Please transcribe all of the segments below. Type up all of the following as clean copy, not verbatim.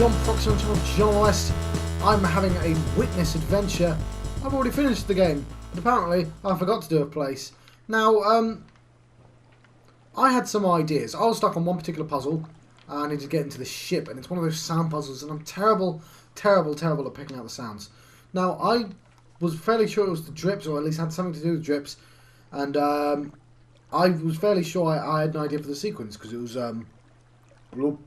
John Fox on channel John West. I'm having a witness adventure. I've already finished the game, but apparently I forgot to do a place. Now, I had some ideas. I was stuck on one particular puzzle. I needed to get into the ship, and it's one of those sound puzzles, and I'm terrible at picking out the sounds. Now, I was fairly sure it was the drips, or at least had something to do with drips, and I was fairly sure I had an idea for the sequence, because it was bloop,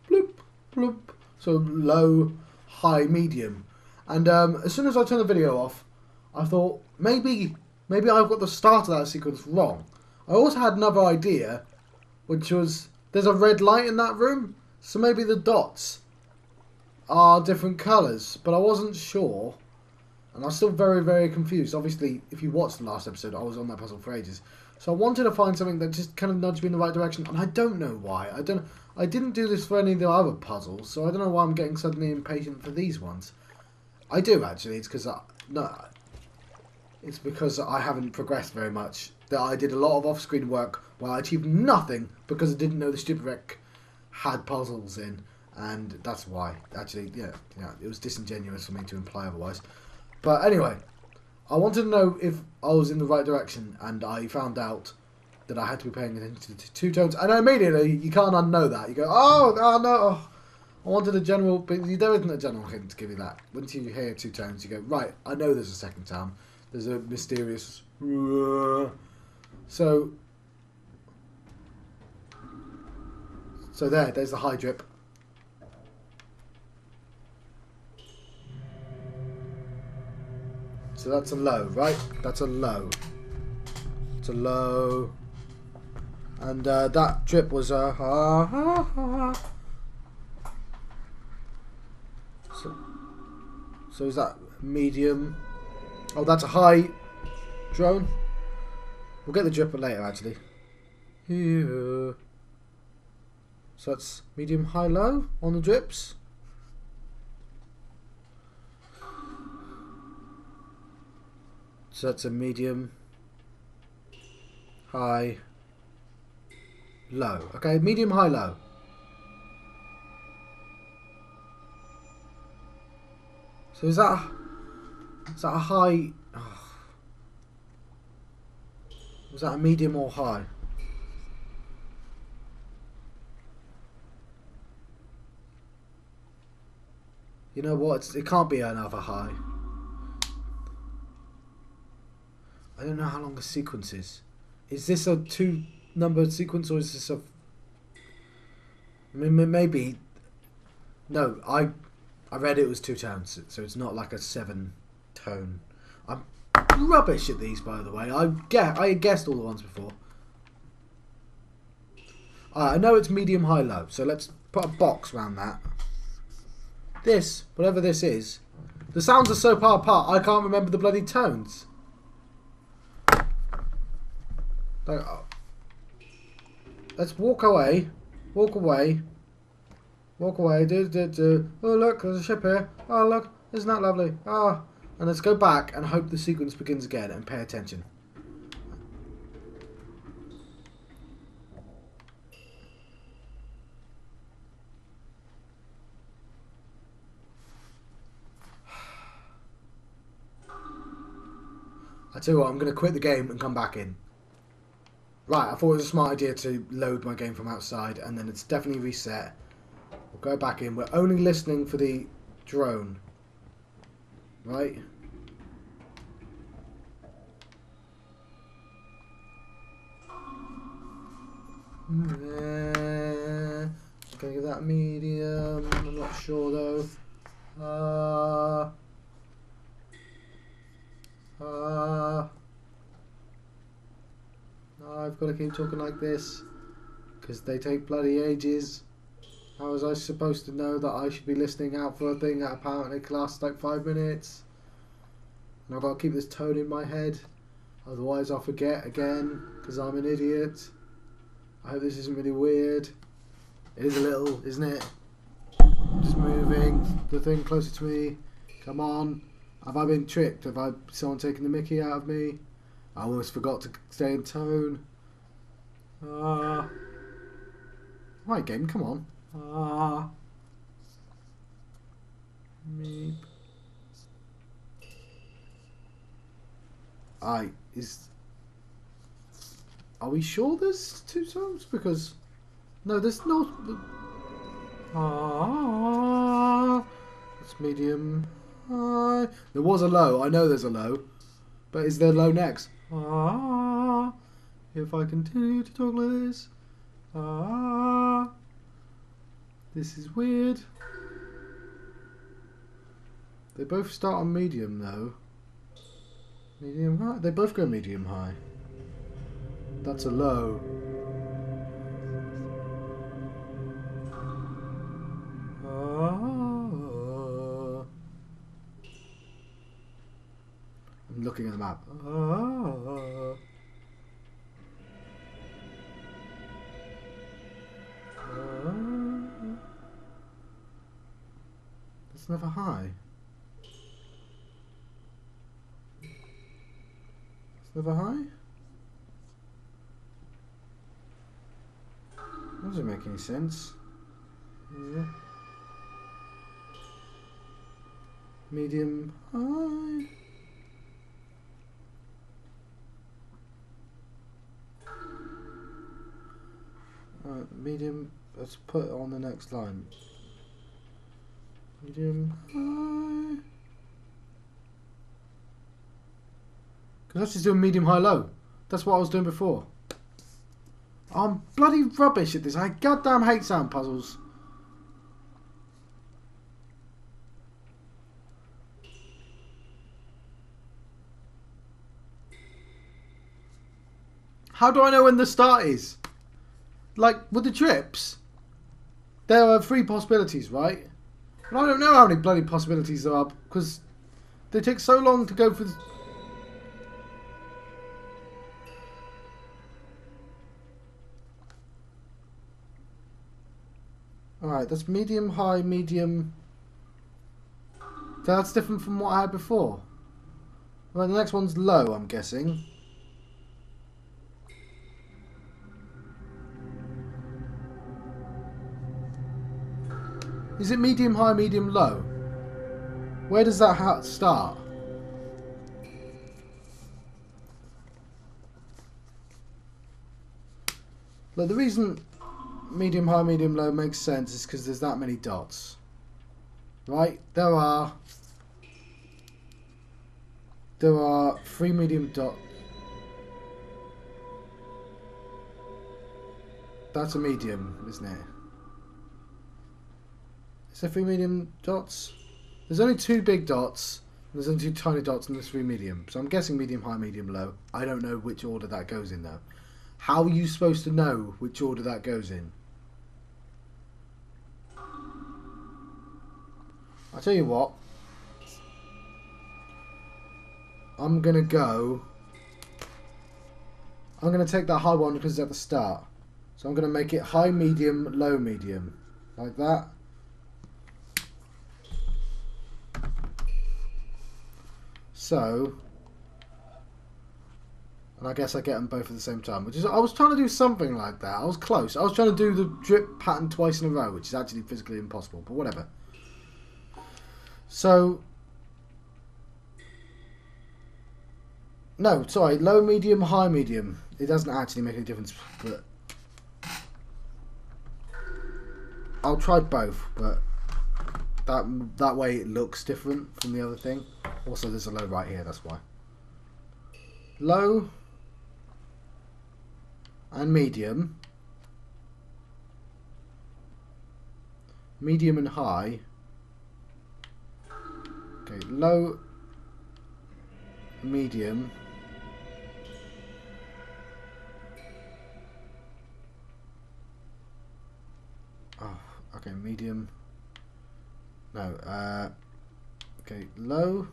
bloop, bloop, so low, high, medium. And as soon as I turned the video off, I thought, maybe I've got the start of that sequence wrong. I also had another idea, which was, there's a red light in that room, so maybe the dots are different colours, but I wasn't sure, and I was still very confused. Obviously, if you watched the last episode, I was on that puzzle for ages, so I wanted to find something that just kind of nudged me in the right direction, and I don't know why. I didn't do this for any of the other puzzles, so I don't know why I'm getting suddenly impatient for these ones. I do, actually. It's because I haven't progressed very much. That I did a lot of off-screen work where I achieved nothing because I didn't know the stupid wreck had puzzles in, and that's why. Actually, yeah, it was disingenuous for me to imply otherwise. But anyway, I wanted to know if I was in the right direction, and I found out that I had to be paying attention to two tones, and immediately you can't unknow that. You go, oh no. I wanted a general, but there isn't a general hint to give you that. Once you hear two tones, you go, right, I know there's a second tone. There's a mysterious... So there's the high drip. So that's a low, right? That's a low. It's a low. And that drip was a So is that medium? Oh, that's a high drone. We'll get the dripper later, actually. Here. So that's medium, high, low on the drips. So that's a medium, high, low. Okay, medium, high, low. So is that a high? Oh. Was that a medium or high? You know what? It can't be another high. I don't know how long the sequence is. Is this a 2-numbered sequence, or is this a... Maybe... No, I read it was 2 tones, so it's not like a 7-tone. I'm rubbish at these, by the way. I guessed all the ones before. I know it's medium, high, low, so let's put a box around that. This, whatever this is, the sounds are so far apart, I can't remember the bloody tones. Let's walk away. Walk away. Walk away. Oh, look, there's a ship here. Oh, look, isn't that lovely? Ah. And let's go back and hope the sequence begins again and pay attention. I tell you what, I'm going to quit the game and come back in. Right, I thought it was a smart idea to load my game from outside, and then it's definitely reset. We'll go back in. We're only listening for the drone. Right? Gonna give that medium. I'm not sure though. I've got to keep talking like this because they take bloody ages. How was I supposed to know that I should be listening out for a thing that apparently lasts like 5 minutes? And I've got to keep this tone in my head, otherwise I'll forget again because I'm an idiot. I hope this isn't really weird. It is a little, isn't it? Just moving the thing closer to me. Come on. Have I been tricked? Have someone taken the mickey out of me? I almost forgot to stay in tone. Right, game, come on. Meep. Are we sure there's two tones? Because no, there's no. It's medium high. There was a low. I know there's a low, but is there low next? If I continue to talk like this. This is weird. They both start on medium though. Medium high? They both go medium high. That's a low. I'm looking at the map. That's never high. It's never high? That doesn't make any sense. Yeah. Medium high. Medium. Let's put it on the next line. Medium high. Because that's just doing medium high low. That's what I was doing before. I'm bloody rubbish at this. I goddamn hate sound puzzles. How do I know when the start is? Like, with the trips, there are 3 possibilities, right? And I don't know how many bloody possibilities there are, because they take so long to go for the... Alright, that's medium, high, medium... That's different from what I had before. Right, the next one's low, I'm guessing. Is it medium, high, medium, low? Where does that start? Look, the reason medium, high, medium, low makes sense is because there's that many dots. Right? There are 3 medium dots. That's a medium, isn't it? Is there 3 medium dots? There's only 2 big dots. There's only 2 tiny dots and there's 3 medium. So I'm guessing medium, high, medium, low. I don't know which order that goes in though. How are you supposed to know which order that goes in? I'll tell you what. I'm going to take that high one because it's at the start. So I'm going to make it high, medium, low, medium. Like that. So, and I guess I get them both at the same time, which is, I was trying to do something like that. I was close. I was trying to do the drip pattern twice in a row, which is actually physically impossible, but whatever. So, no, sorry, low, medium, high, medium. It doesn't actually make any difference, but I'll try both, but that way it looks different from the other thing. Also, there's a low right here, that's why. Low and medium. Medium and high. Okay, low, medium. Oh, okay, medium. No, okay, low.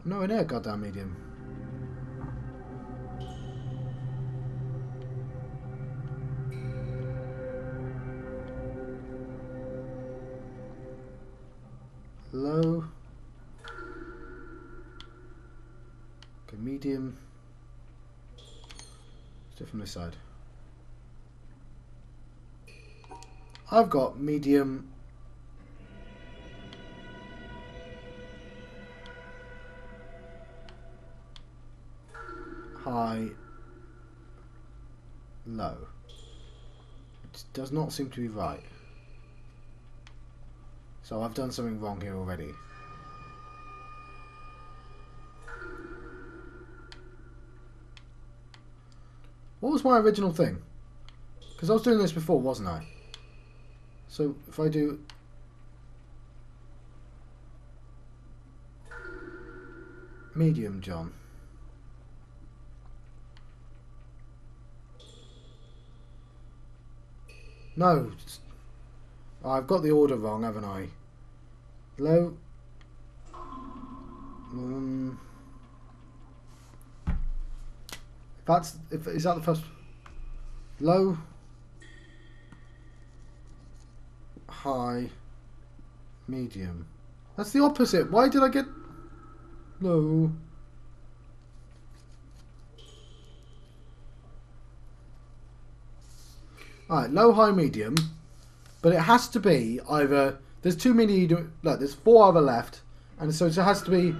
No, in here, goddamn medium. Low. Okay, medium. Let's do it from this side. I've got medium, high, low. It does not seem to be right. So I've done something wrong here already. What was my original thing? Because I was doing this before, wasn't I? So if I do... medium, John. No. I've got the order wrong, haven't I? Low. Is that the first? Low. High. Medium. That's the opposite. Why did I get low? Alright, low, high, medium. But it has to be either... There's too many... Look, there's 4 other left. And so it has to be...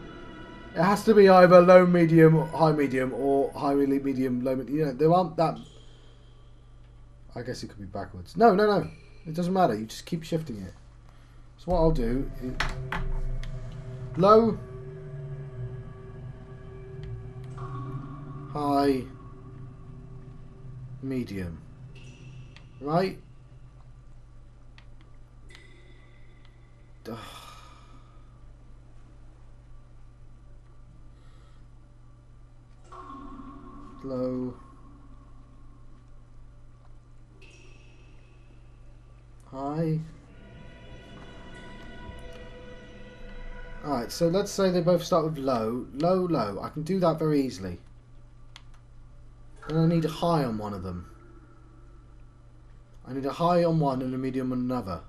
It has to be either low, medium, high, medium, or high, medium, low, medium. You know, there aren't that... I guess it could be backwards. No, no, no. It doesn't matter. You just keep shifting it. So what I'll do is... Low... High... Medium. Right? Ugh. Low. High. Alright, so let's say they both start with low. Low, low. I can do that very easily. And I need a high on one of them. I need a high on one and a medium on another.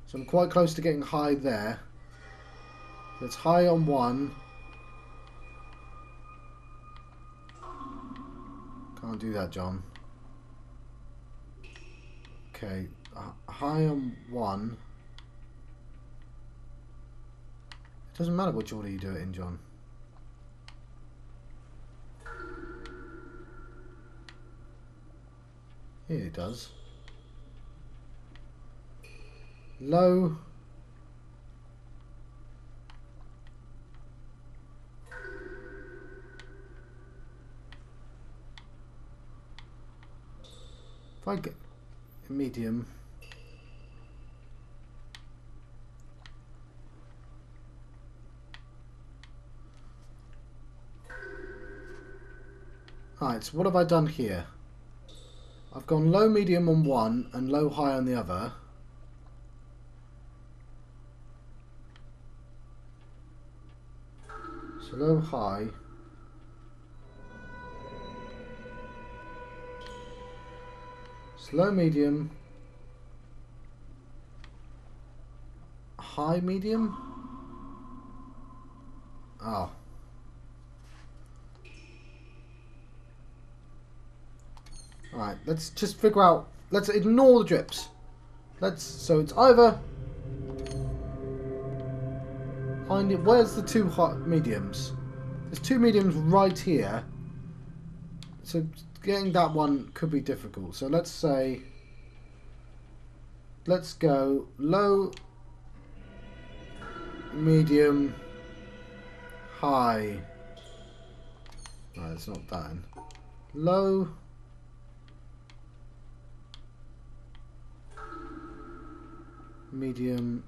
So I'm quite close to getting high there. Let's high on one. Can't do that, John. Okay, high on one. It doesn't matter which order you do it in, John. Yeah, it does. Low. If I get a medium. Alright, so what have I done here? I've gone low, medium on one and low, high on the other. So low, high. Low, medium, high, medium. Oh. Alright, let's just figure out. Let's ignore the drips. So it's either. Where's the 2 hot mediums? There's 2 mediums right here. So getting that one could be difficult. So let's say, let's go low, medium, high. No, it's not that. Low, medium,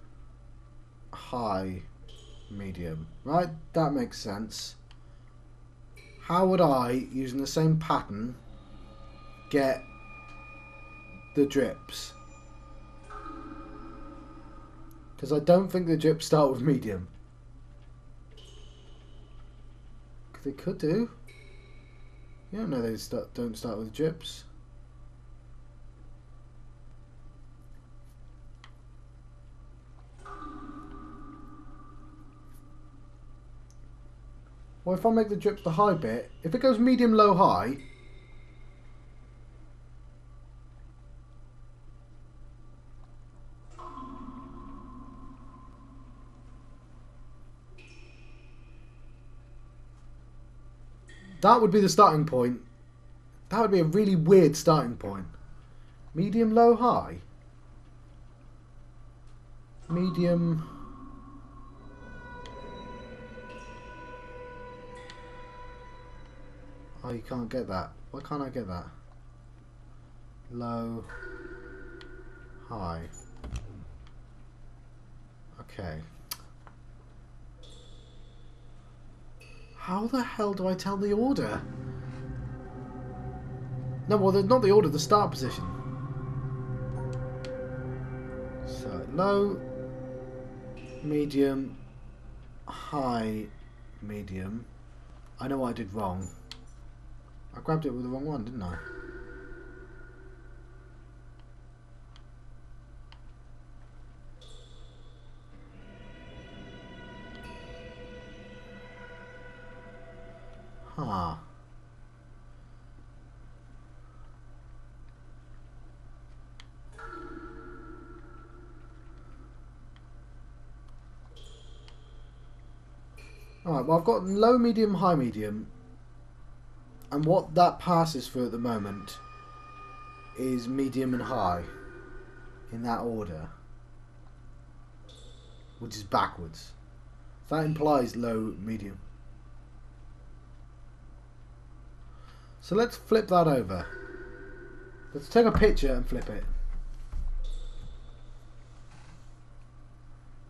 high, medium. Right, that makes sense. How would I, using the same pattern, get the drips? Because I don't think the drips start with medium. They could do. You don't know they don't start with drips. Well, if I make the drips the high bit, if it goes medium, low, high, That would be the starting point. That would be a really weird starting point. Medium, low, high. Medium. Oh, you can't get that. Why can't I get that? Low, high. Okay. How the hell do I tell the order? No, well, not the order, the start position. So, low, medium, high, medium. I know what I did wrong. I grabbed it with the wrong one, didn't I? Huh. Alright, well I've got low, medium, high, medium. And what that passes for at the moment is medium and high. In that order. Which is backwards. That implies low, medium. So let's flip that over. Let's take a picture and flip it.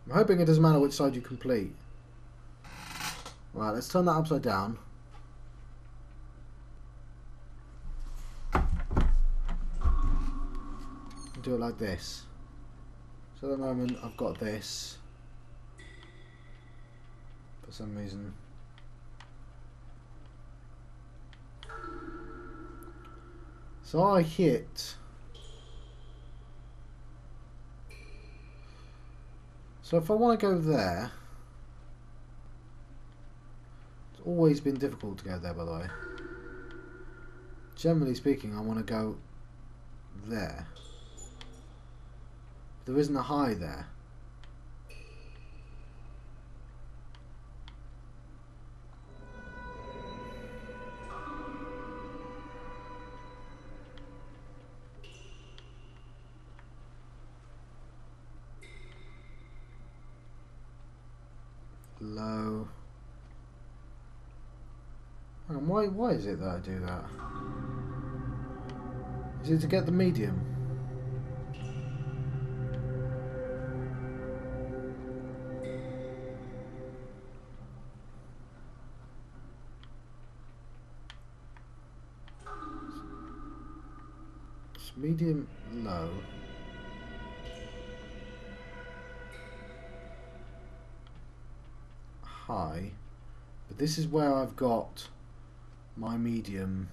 I'm hoping it doesn't matter which side you complete. Right, let's turn that upside down. And do it like this. So at the moment I've got this. For some reason. So I hit. So if I want to go there, it's always been difficult to go there, by the way. Generally speaking, I want to go there. There isn't a high there. Low. Hang on, why is it that I do that? Is it to get the medium? It's medium, low. High, but this is where I've got my medium.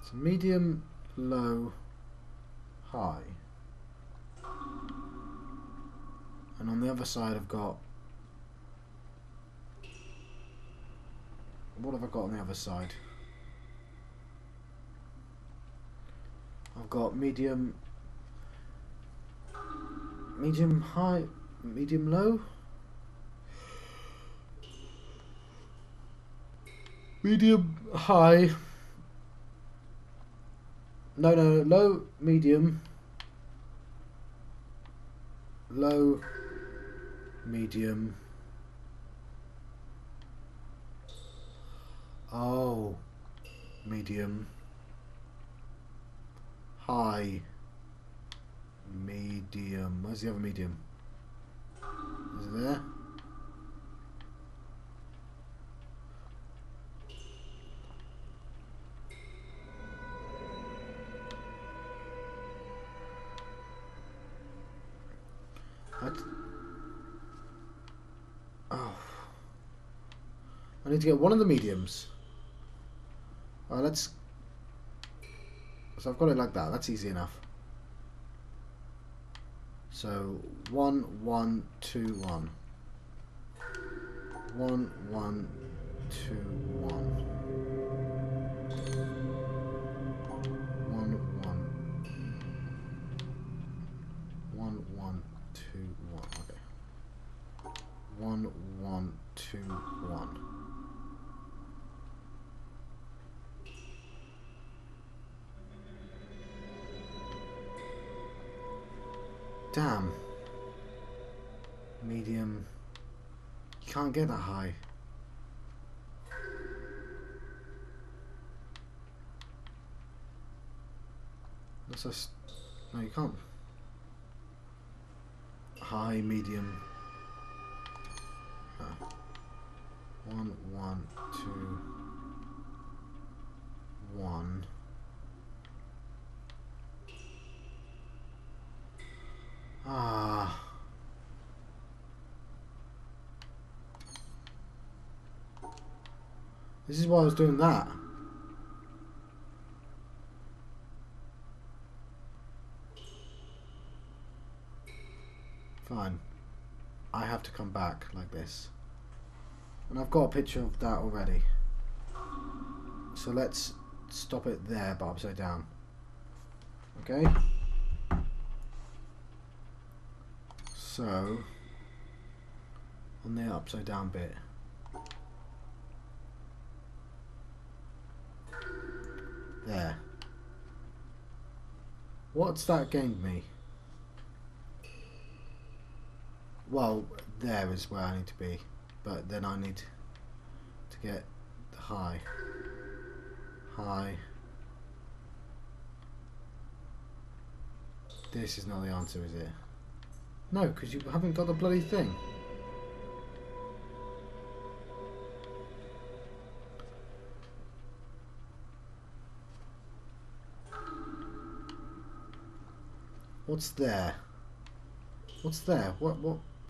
So medium, low, high, and on the other side I've got. What have I got on the other side? I've got medium, medium high, medium low, medium high. No, low, medium, low, medium. Oh, medium, high, medium. Where's the other medium? Is it there? Oh, I need to get one of the mediums. Alright, let's. So I've got it like that. That's easy enough. So 1, 1, 2, 1. 1, 1, 2, 1. Damn. Medium. You can't get that high. That's just... No, you can't. High, medium. Oh. 1, 1, 2, 1. Ah. This is why I was doing that. Fine. I have to come back like this. And I've got a picture of that already. So let's stop it there, but upside down. Okay? So, on the upside down bit. There. What's that gained me? Well, there is where I need to be. But then I need to get the high. High. This is not the answer, is it? No, because you haven't got the bloody thing. What's there? What's there? What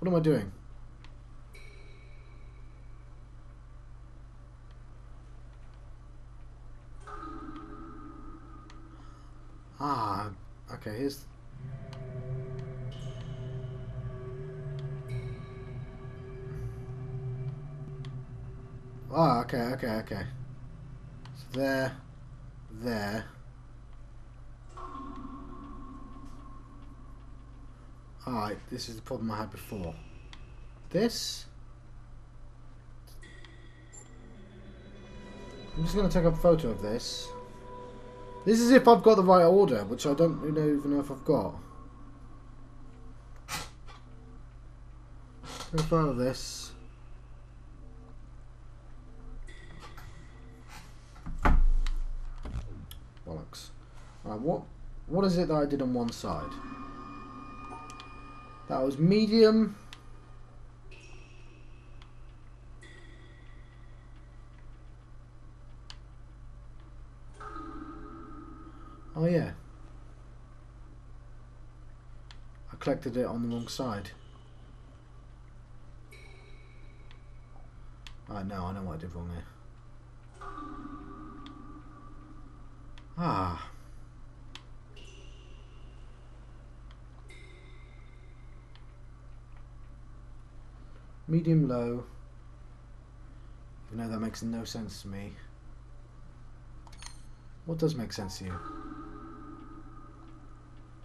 am I doing? Ah, okay, here's... Ah, okay. So there. Alright, this is the problem I had before. This? I'm just going to take a photo of this. This is if I've got the right order, which I don't even know if I've got. Take a photo of this. Bollocks. Alright, what is it that I did on one side? That was medium. Oh yeah. I collected it on the wrong side. Oh no, I know what I did wrong here. Ah. Medium low. Even though that makes no sense to me. What does make sense to you?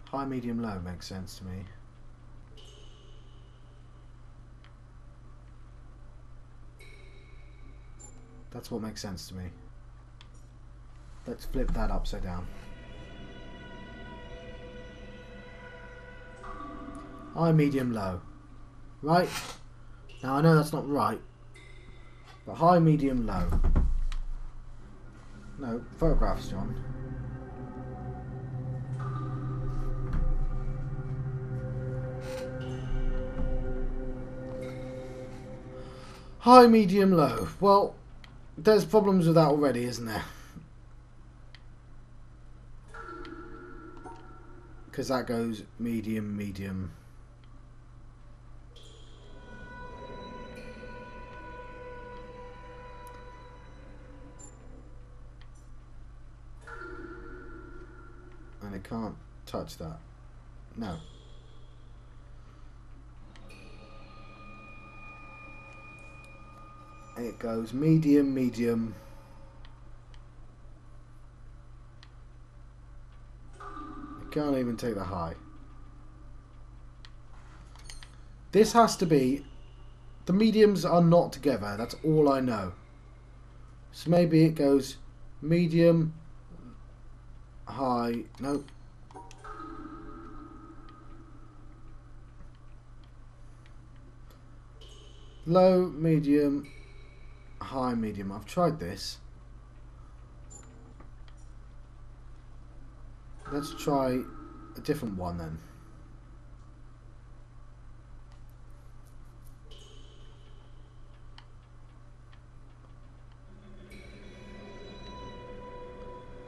High, medium, low makes sense to me. That's what makes sense to me. Let's flip that upside down. High, medium, low. Right? Now I know that's not right. But high, medium, low. No, photographs, John. High, medium, low. Well, there's problems with that already, isn't there? Because that goes medium, medium. And it can't touch that. No. It goes medium, medium. It can't even take the high. This has to be... The mediums are not together. That's all I know. So maybe it goes medium, high. Nope. Low, medium, high, medium. I've tried this. Let's try a different one then.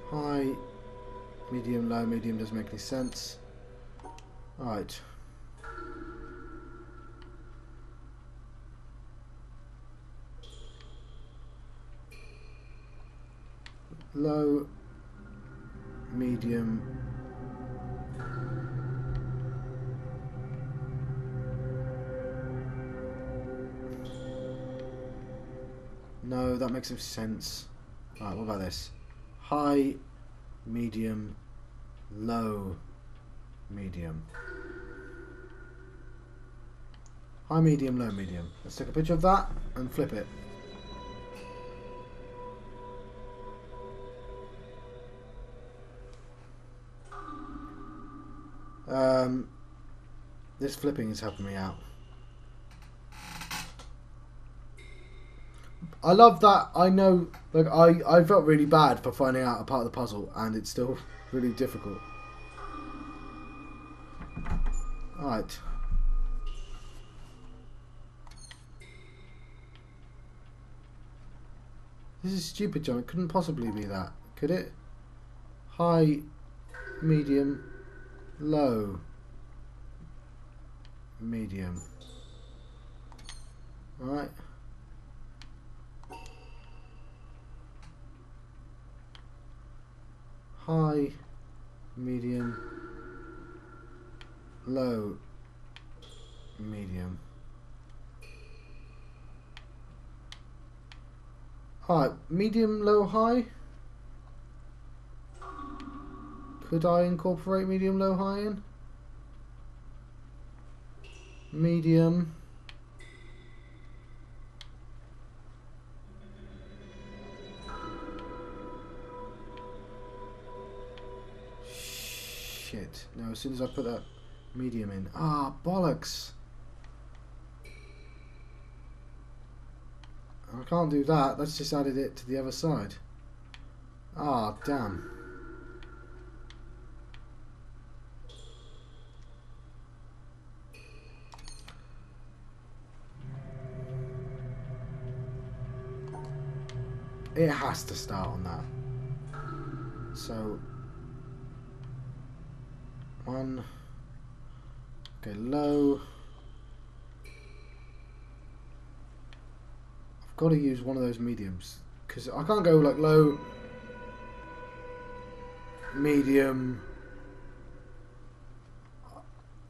High, medium, low, medium doesn't make any sense. Alright. Low, medium, no, that makes no sense. Alright, what about this? High, medium, low, medium. High, medium, low, medium. Let's take a picture of that and flip it. This flipping is helping me out. I love that. I know, like, I felt really bad for finding out a part of the puzzle, and it's still really difficult. Alright. This is stupid, John. It couldn't possibly be that, could it? High, medium, low, medium. Alright. High, medium, low, medium. Alright, medium, low, high. Could I incorporate medium, low, high in? Medium. Shit. No, as soon as I put that medium in. Ah, bollocks. I can't do that. That's just added it to the other side. Ah, damn. It has to start on that. So, one. Okay, low. I've got to use one of those mediums because I can't go like low, medium.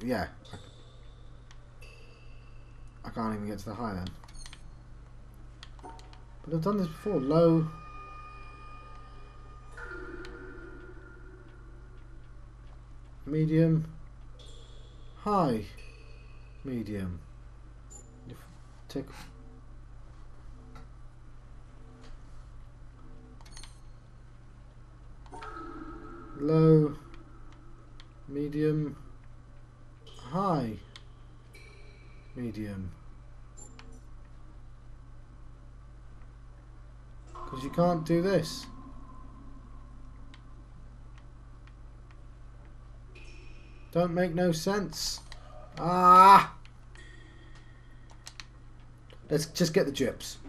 Yeah, I can't even get to the high then. But I've done this before. Low, medium, high, medium. Take low, medium, high, medium. Because you can't do this. Don't make no sense. Ah! Let's just get the drips.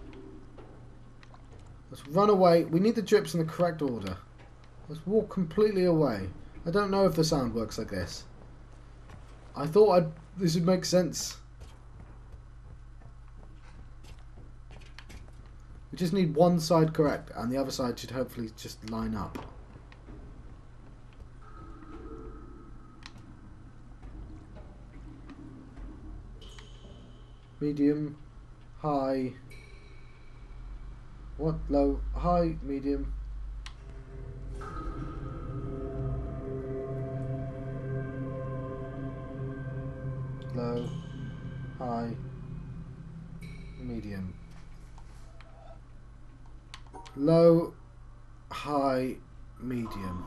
Let's run away. We need the drips in the correct order. Let's walk completely away. I don't know if the sound works like this. I thought this would make sense. We just need one side correct, and the other side should hopefully just line up. Medium, high. What? Low, high, medium. Low, high, medium. Low, high, medium.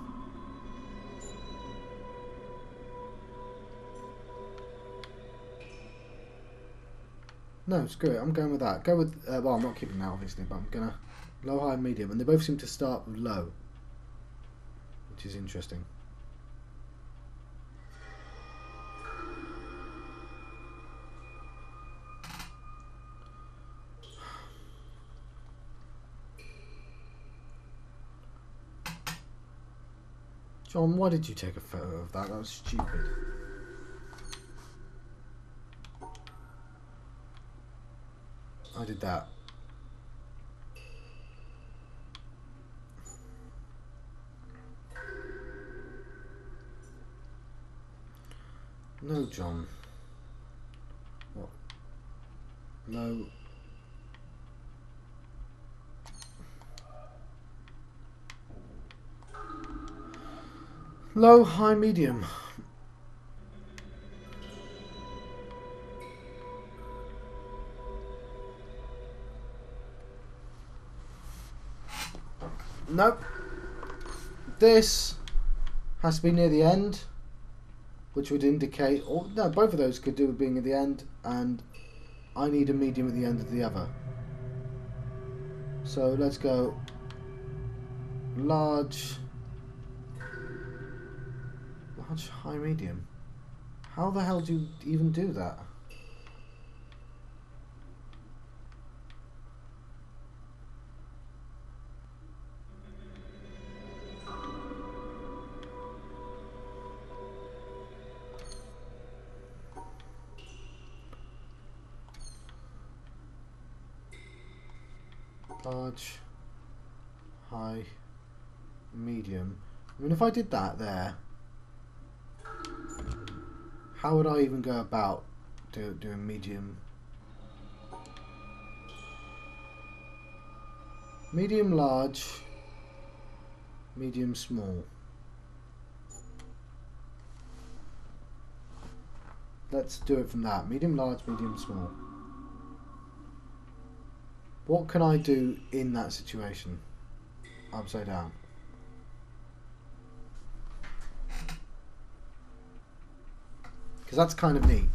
No, screw it. I'm going with that. Go with... well, I'm not keeping that, obviously, but I'm going to... Low, high, medium. And they both seem to start with low. Which is interesting. John, why did you take a photo of that? That was stupid. I did that. No, John. What? No. Low, high, medium. Nope. This has to be near the end, which would indicate, or no, both of those could do with being at the end, and I need a medium at the end of the other. So let's go large, high, medium. How the hell do you even do that? Large, high, medium. I mean, if I did that there, how would I even go about doing medium? Medium, large, medium, small. Let's do it from that. Medium, large, medium, small. What can I do in that situation? Upside down. Because that's kind of neat.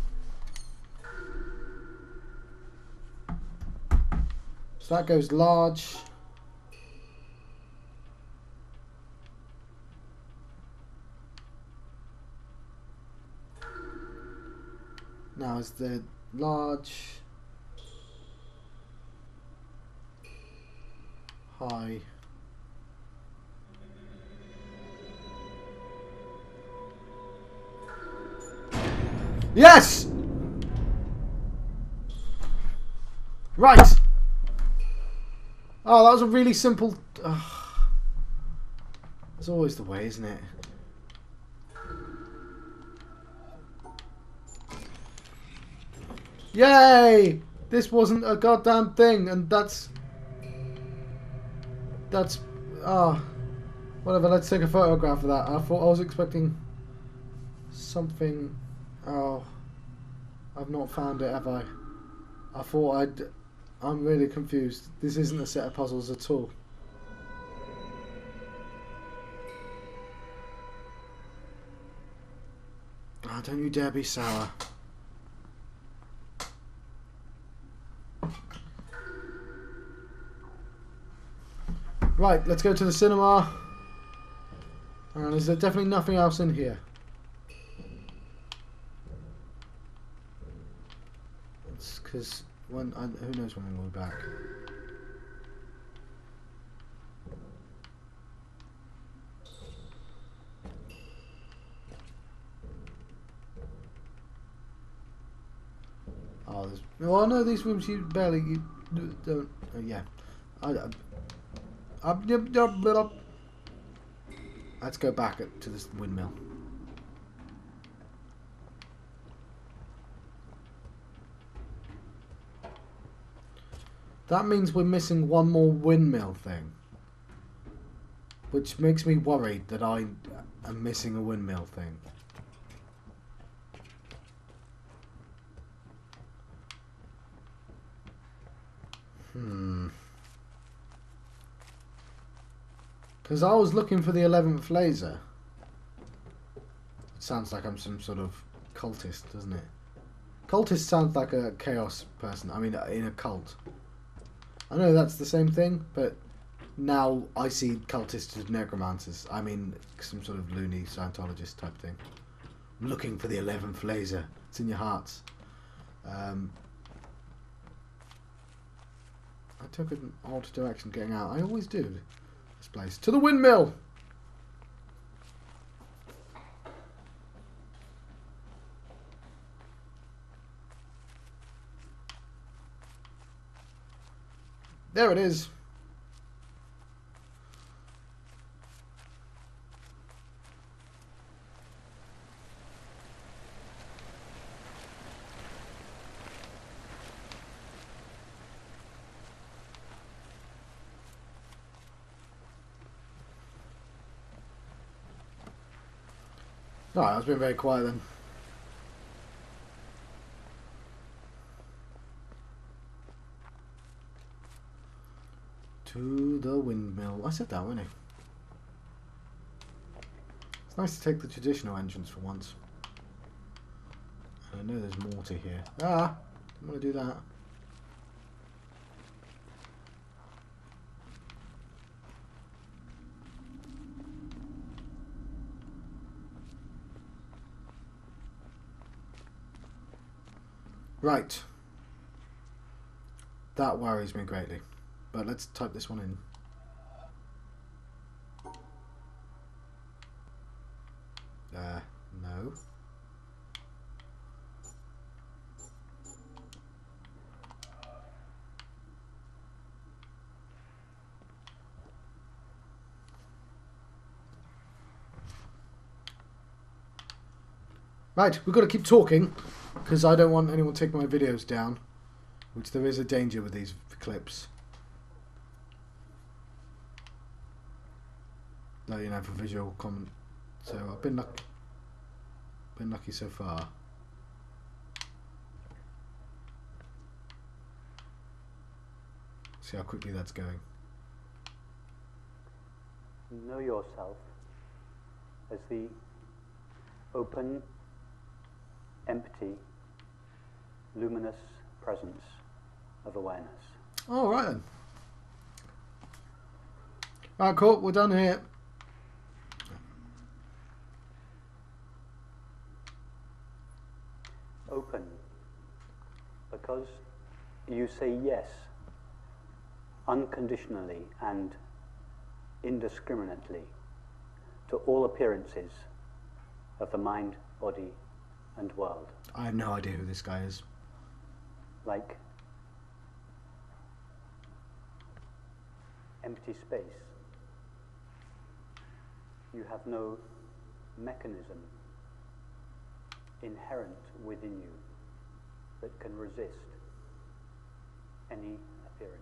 So that goes large. Now is the large, high, yes! Right! Oh, that was a really simple... It's always the way, isn't it? Yay! This wasn't a goddamn thing, and that's... whatever, let's take a photograph of that. I was expecting something... Oh, I've not found it, have I? I thought I'm really confused. This isn't a set of puzzles at all. Oh, don't you dare be sour. Right, let's go to the cinema. And is there definitely nothing else in here? It's because who knows when we'll be back. Oh, well, no, these rooms you don't. Yeah. Let's go back to this windmill. That means we're missing one more windmill thing. Which makes me worried that I am missing a windmill thing. Because I was looking for the 11th laser. It sounds like I'm some sort of cultist, doesn't it? Cultist sounds like a chaos person. I mean, in a cult. I know that's the same thing, but now I see cultists as necromancers. I mean, some sort of loony Scientologist type thing. I'm looking for the 11th laser. It's in your hearts. I took an odd direction getting out. I always do. This place. To the windmill! There it is. Alright, it's been very quiet then. To the windmill. I said that, wasn't I? It's nice to take the traditional entrance for once. I know there's more to here. Ah! I'm gonna do that. Right. That worries me greatly. But let's type this one in. No. Right, we've got to keep talking, because I don't want anyone to take my videos down, which there is a danger with these clips. No, you know, for visual comment. So I've been lucky so far. See how quickly that's going. Know yourself as the open, empty, luminous presence of awareness. All right then. Right, cool. We're done here. Open, because you say yes unconditionally and indiscriminately to all appearances of the mind, body, and world. I have no idea who this guy is. Like empty space, you have no mechanism inherent within you that can resist any appearance.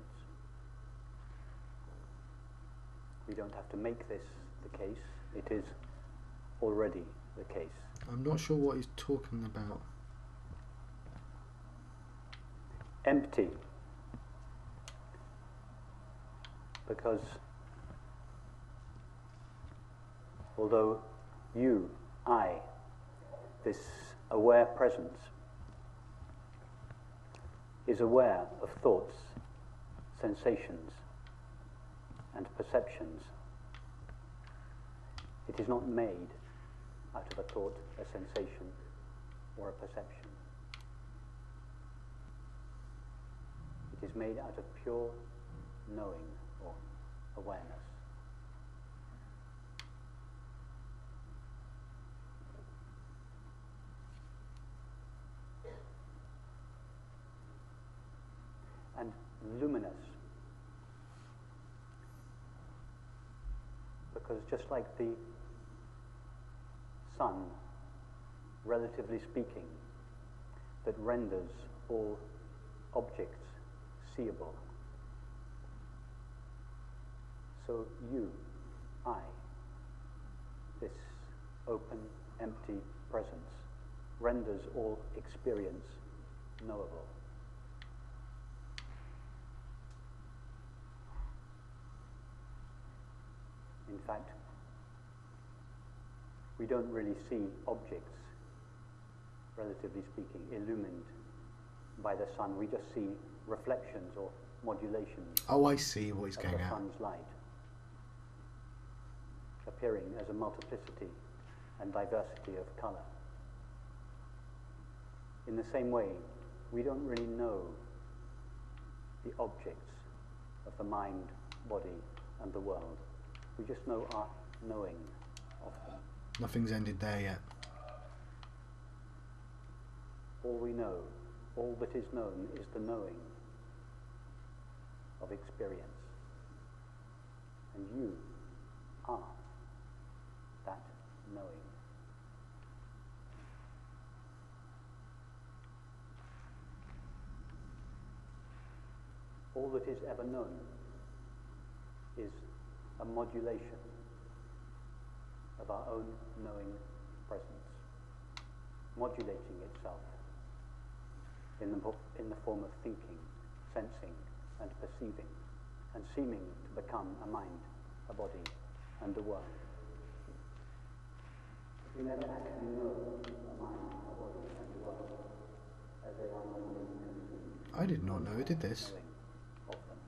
We don't have to make this the case, it is already the case. I'm not sure what he's talking about. Empty, because although you, I, this aware presence, is aware of thoughts, sensations, and perceptions, it is not made out of a thought, a sensation, or a perception. It is made out of pure knowing or awareness. And luminous, because just like the sun, relatively speaking, that renders all objects seeable, so you, I, this open, empty presence, renders all experience knowable. In fact, we don't really see objects relatively speaking, illumined by the sun. We just see reflections or modulations Oh, I see what he's of getting the at. sun's light, appearing as a multiplicity and diversity of colour. In the same way, we don't really know the objects of the mind, body, and the world. We just know our knowing of them. Nothing's ended there yet. All we know, all that is known, is the knowing of experience. And you are that knowing. All that is ever known is a modulation of our own knowing presence, modulating itself in the form of thinking, sensing, and perceiving, and seeming to become a mind, a body, and a world. We never actually know a mind, a body, and a world as they are normally conceived. I did not know it did this. Knowing of them.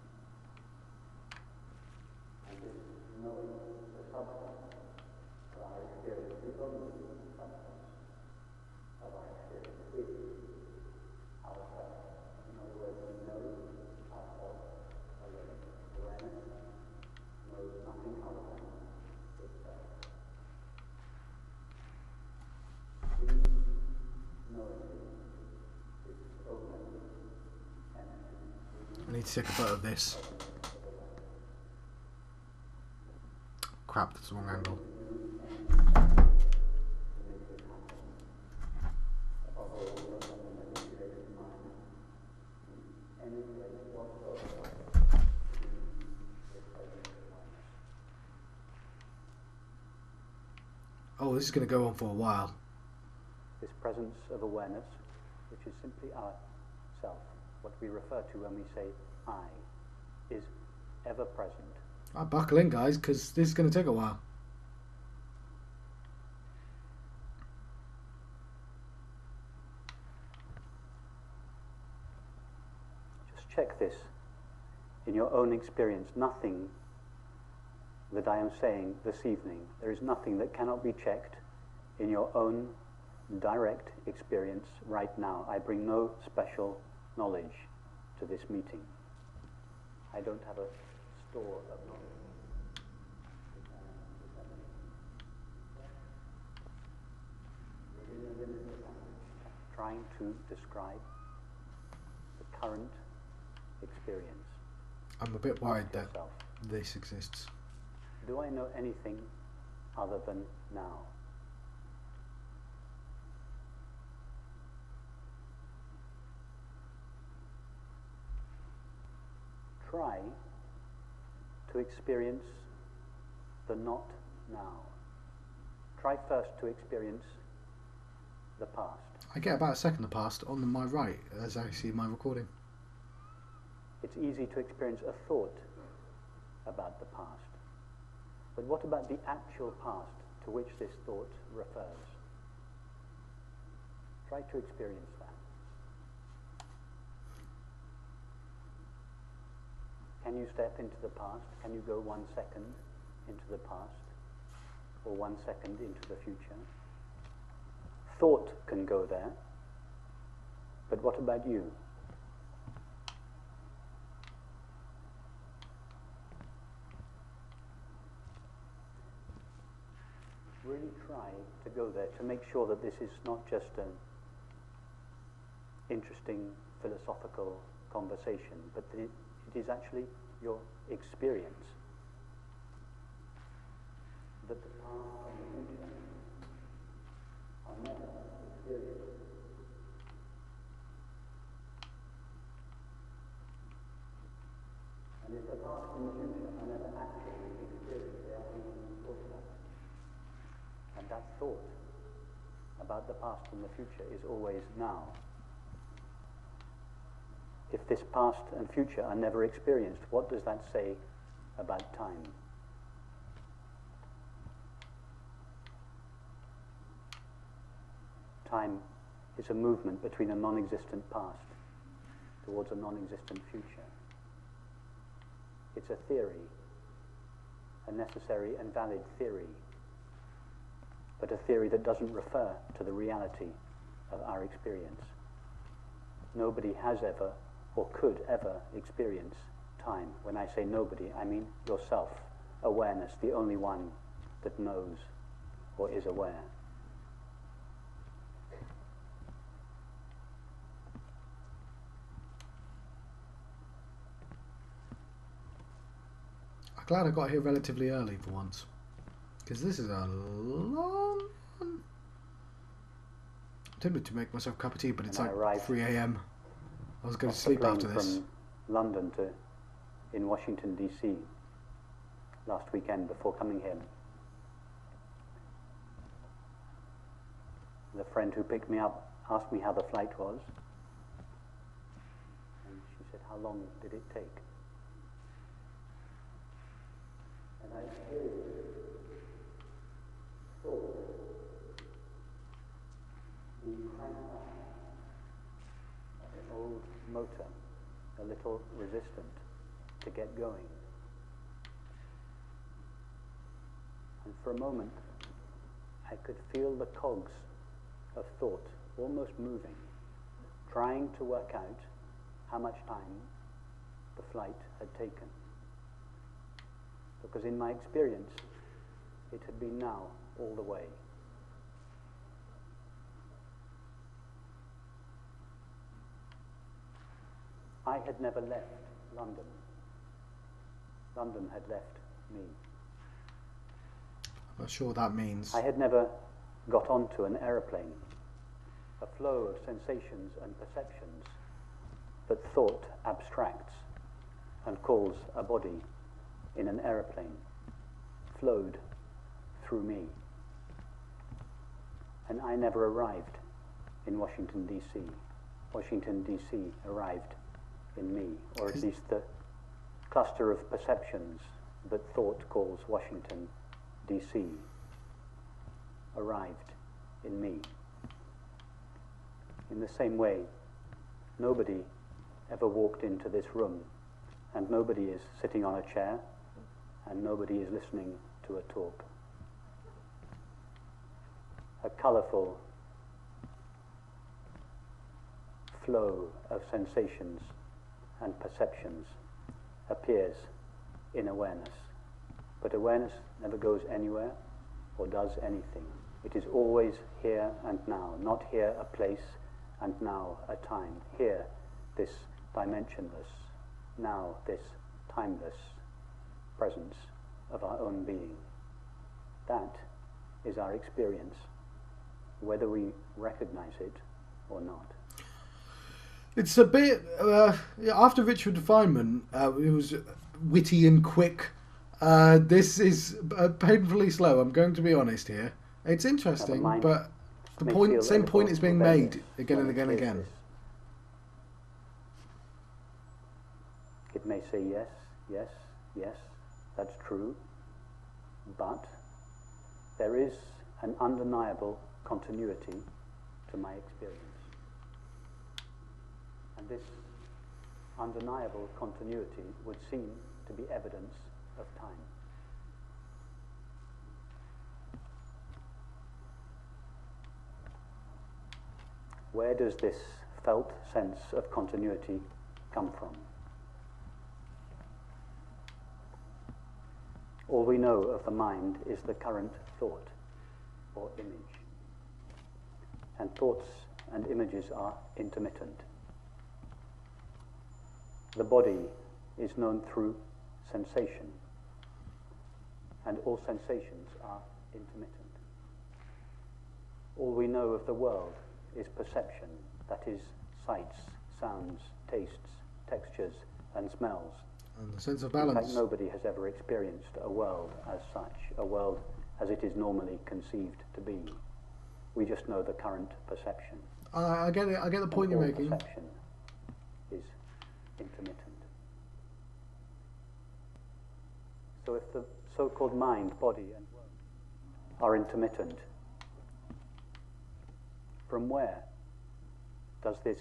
And this knowing, the substance of our experience, is only the substance of our experience, is ourselves. In other words, we know ourselves alone. Awareness knows nothing other than itself. This knowing is open and I need to take a photo of this. Crap, that's the wrong angle. Oh, this is going to go on for a while. This presence of awareness, which is simply our self, what we refer to when we say I, is ever present. Buckle in, guys, because this is going to take a while. Just check this in your own experience. Nothing that I am saying this evening, there is nothing that cannot be checked in your own direct experience right now. I bring no special knowledge to this meeting. I don't have a store of knowledge. Trying to describe the current experience. I'm a bit worried that yourself. this exists. Do I know anything other than now? Try to experience the not now. Try first to experience the past. I get about a second of past on my right as I see my recording. It's easy to experience a thought about the past. But what about the actual past to which this thought refers? Try to experience that. Can you step into the past? Can you go 1 second into the past? Or 1 second into the future? Thought can go there. But what about you? Really try to go there to make sure that this is not just an interesting philosophical conversation, but that it is actually your experience. That the past and the future are never experienced. And if the past and the future are never actually experienced, they are being thought about. And that thought about the past and the future is always now. If this past and future are never experienced, what does that say about time? Time is a movement between a non-existent past towards a non-existent future. It's a theory, a necessary and valid theory, but a theory that doesn't refer to the reality of our experience. Nobody has ever or could ever experience time. When I say nobody, I mean yourself, awareness, the only one that knows or is aware. I'm glad I got here relatively early for once, because this is a long one. I'm tempted to make myself a cup of tea, but it's like 3 a.m. I was going to sleep after this. From London to in Washington, D.C. last weekend before coming here. The friend who picked me up asked me how the flight was. And she said, how long did it take? And I thought, being cranked up like an old motor, a little resistant to get going. And for a moment, I could feel the cogs of thought almost moving, trying to work out how much time the flight had taken. Because in my experience, it had been now all the way. I had never left London. London had left me. I'm not sure what that means. I had never got onto an aeroplane, a flow of sensations and perceptions that thought abstracts and calls a body in an aeroplane flowed through me. And I never arrived in Washington, D.C. Washington, D.C. arrived in me, or at least the cluster of perceptions that thought calls Washington, D.C. arrived in me. In the same way, nobody ever walked into this room, and nobody is sitting on a chair, and nobody is listening to a talk. A colourful flow of sensations and perceptions appears in awareness. But awareness never goes anywhere or does anything. It is always here and now, not here a place and now a time. Here, this dimensionless, now this timeless presence of our own being. That is our experience, whether we recognize it or not. It's a bit, after Richard Feynman, it was witty and quick. This is painfully slow, I'm going to be honest here. It's interesting, but the same point is being made again and again and again. It may say yes, yes, yes, that's true, but there is an undeniable continuity to my experience. And this undeniable continuity would seem to be evidence of time. Where does this felt sense of continuity come from? All we know of the mind is the current thought or image. And thoughts and images are intermittent. The body is known through sensation, and all sensations are intermittent. All we know of the world is perception, that is sights, sounds, tastes, textures, and smells. And the sense of balance. In fact, nobody has ever experienced a world as such, a world as it is normally conceived to be. We just know the current perception. I get it. I get the point you're making. Perception is intermittent. So if the so-called mind, body, and world are intermittent, from where does this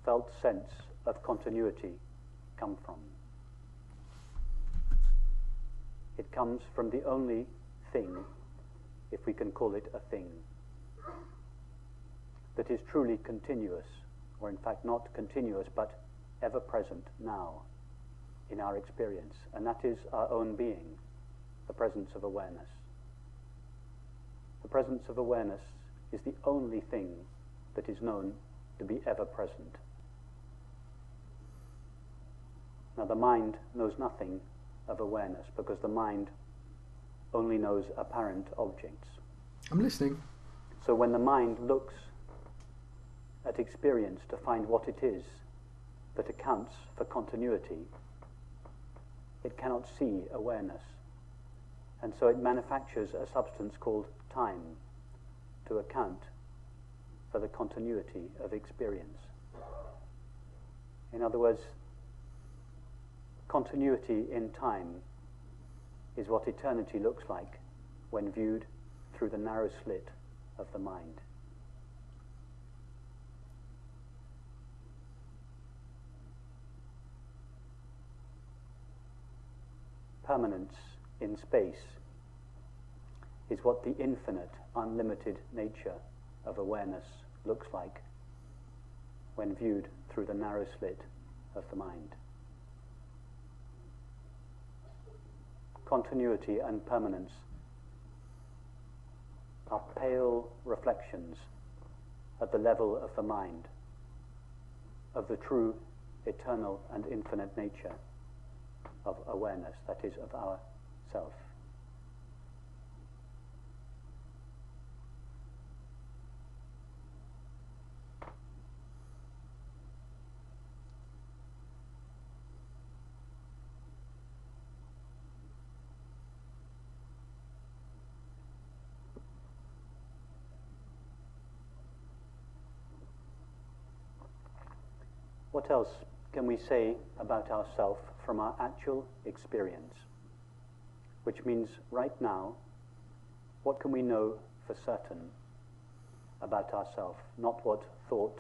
felt sense of continuity come from? It comes from the only thing, if we can call it a thing, that is truly continuous, or in fact not continuous, but ever present now in our experience, and that is our own being, the presence of awareness. The presence of awareness is the only thing that is known to be ever present. Now the mind knows nothing of awareness, because the mind only knows apparent objects. I'm listening. So when the mind looks at experience to find what it is that accounts for continuity, it cannot see awareness. And so it manufactures a substance called time to account for the continuity of experience. In other words, continuity in time is what eternity looks like when viewed through the narrow slit of the mind. Permanence in space is what the infinite, unlimited nature of awareness looks like when viewed through the narrow slit of the mind. Continuity and permanence are pale reflections at the level of the mind of the true, eternal and infinite nature of awareness, that is, of our self. What else can we say about ourself from our actual experience? Which means right now, what can we know for certain about ourself? Not what thought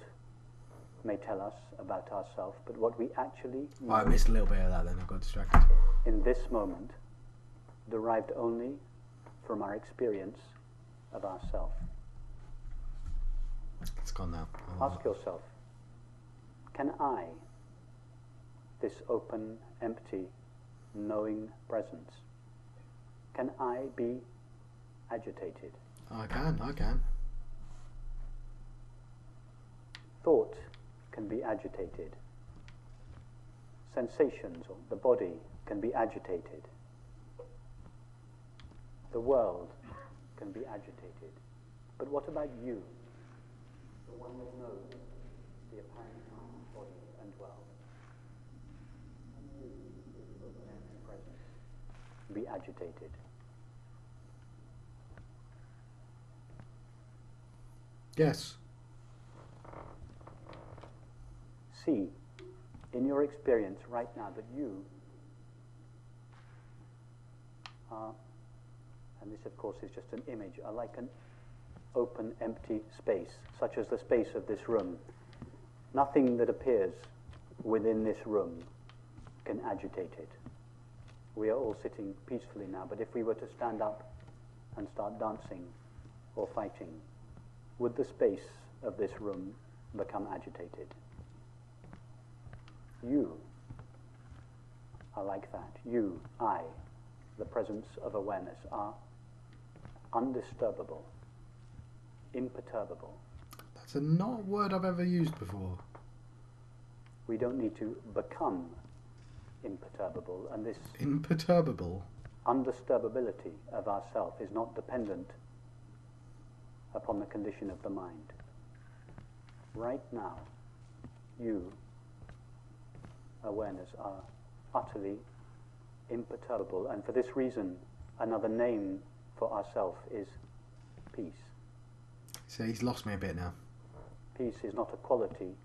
may tell us about ourself, but what we actually know. I missed a little bit of that then, I got distracted. In this moment, derived only from our experience of ourself. It's gone now. Ask yourself, can I, this open, empty, knowing presence, can I be agitated? I can. Thought can be agitated. Sensations, or the body, can be agitated. The world can be agitated. But what about you? The one that knows the apparent body and world. Can you, this open-ended presence, be agitated? Yes. See, in your experience right now, that you are, and this of course is just an image, are like an open, empty space, such as the space of this room. Nothing that appears within this room can agitate it. We are all sitting peacefully now, but if we were to stand up and start dancing or fighting, would the space of this room become agitated? You are like that. You, I, the presence of awareness, are undisturbable, imperturbable. That's not a word I've ever used before. We don't need to become imperturbable, and this Imperturbable? undisturbability of ourself is not dependent upon the condition of the mind. Right now, you, awareness, are utterly imperturbable, and for this reason, another name for ourself is peace. So he's lost me a bit now. Peace is not a quality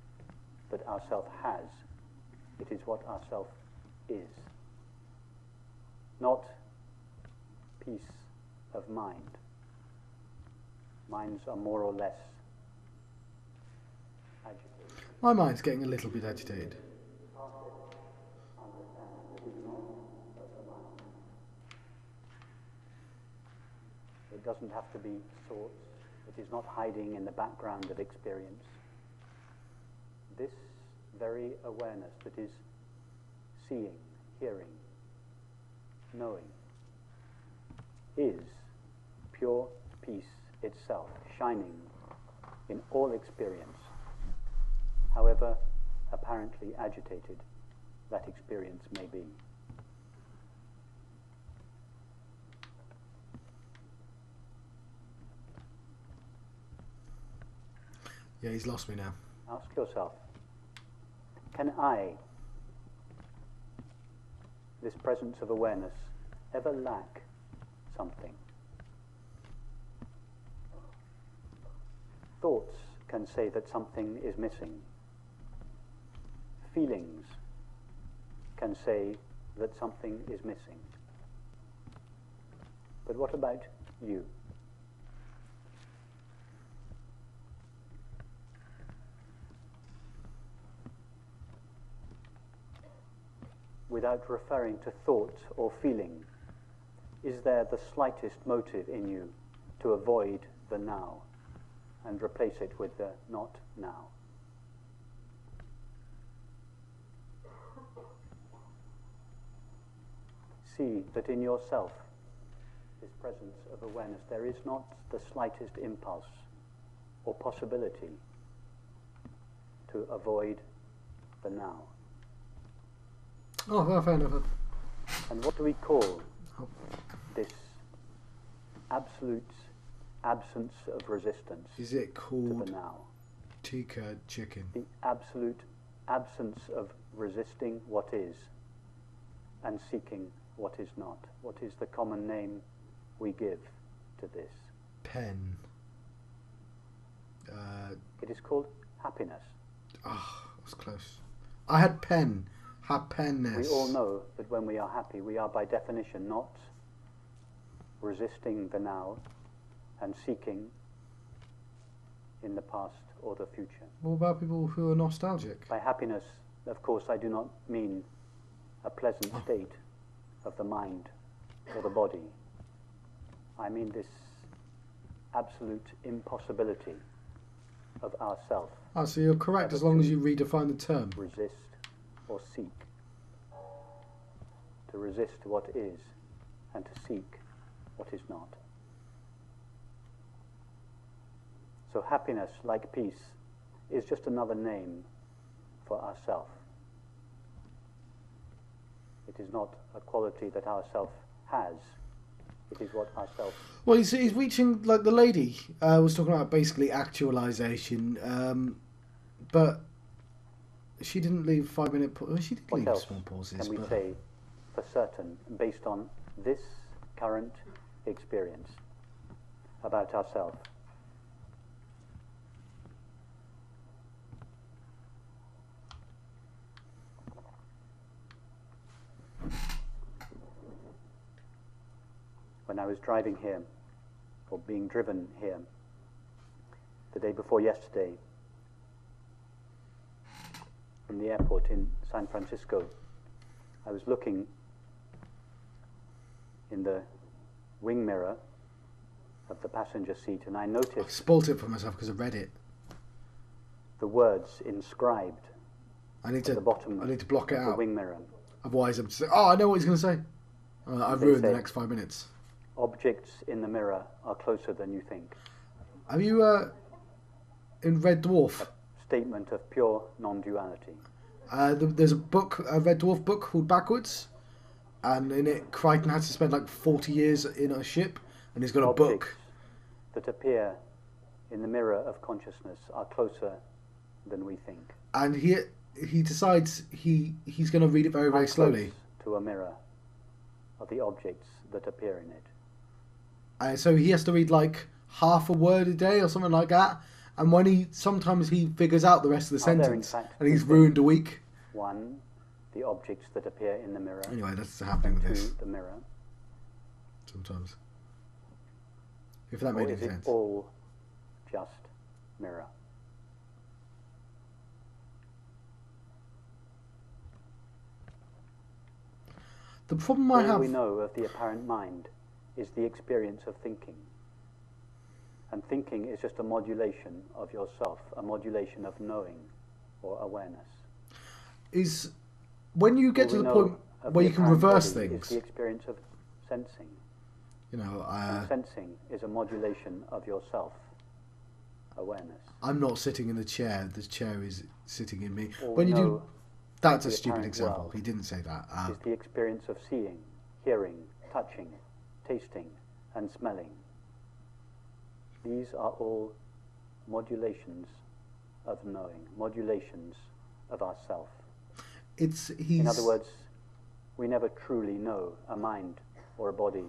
that ourself has, it is what ourself is. Not peace of mind. Minds are more or less agitated. My mind's getting a little bit agitated. It doesn't have to be thoughts. It is not hiding in the background of experience. This very awareness that is seeing, hearing, knowing, is pure peace itself, shining in all experience, however apparently agitated that experience may be. Yeah, he's lost me now. Ask yourself, can I, this presence of awareness, ever lack something? Thoughts can say that something is missing. Feelings can say that something is missing. But what about you? Without referring to thought or feeling, is there the slightest motive in you to avoid the now and replace it with the not now? See that in yourself, this presence of awareness, there is not the slightest impulse or possibility to avoid the now. Oh, well, fair enough. And what do we call this absolute absence of resistance Is it to called the now? tikka chicken? The absolute absence of resisting what is and seeking what is not. What is the common name we give to this? Pen. It is called happiness. Ah, that was close. I had pen. Happiness. We all know that when we are happy, we are by definition not resisting the now and seeking in the past or the future. What about people who are nostalgic? By happiness, of course, I do not mean a pleasant state of the mind or the body. I mean this absolute impossibility of ourself. Ah, so you're correct as long as you redefine the term. Resist or seek. To resist what is and to seek what is not. So happiness, like peace, is just another name for ourself. It is not a quality that ourself has. It is what ourself... Well, he's reaching, like the lady was talking about basically actualization, but she didn't leave 5-minute pauses. She did What leave else small pauses. can we but say for certain, based on this current experience about ourselves? When I was driving here, or being driven here, the day before yesterday, from the airport in San Francisco, I was looking in the wing mirror of the passenger seat, and I I noticed spoilt it for myself because I read it. the words inscribed I need at to. the bottom I need to block it of the out. wing mirror. Otherwise, I'm just saying, oh, I know what he's going to say. I've They ruined the say- next 5 minutes. Objects in the mirror are closer than you think. Have you in Red Dwarf? Statement of pure non-duality. There's a book, a Red Dwarf book called Backwards, and in it, Crichton had to spend like 40 years in a ship, and he's got a Objects book. that appear in the mirror of consciousness are closer than we think. And he decides he's going to read it very, very How slowly. close to a mirror are the objects that appear in it. So he has to read like half a word a day or something like that. And when sometimes he figures out the rest of the Are there, in sentence, fact, and he's two ruined a week. One, the objects that appear in the mirror. Anyway, that's happening with Two, this the mirror. sometimes. If that Or made is any it sense. all just mirror? The problem I All have... we know of the apparent mind is the experience of thinking. And thinking is just a modulation of yourself, a modulation of knowing or awareness. Is when you get to the point where you can reverse things... Is the experience of sensing. You know, and sensing is a modulation of yourself, awareness. I'm not sitting in the chair is sitting in me. All When you do... know That's a the stupid apparent example. world He didn't say that. is the experience of seeing, hearing, touching, tasting, and smelling. These are all modulations of knowing, modulations of ourself. In other words, we never truly know a mind or a body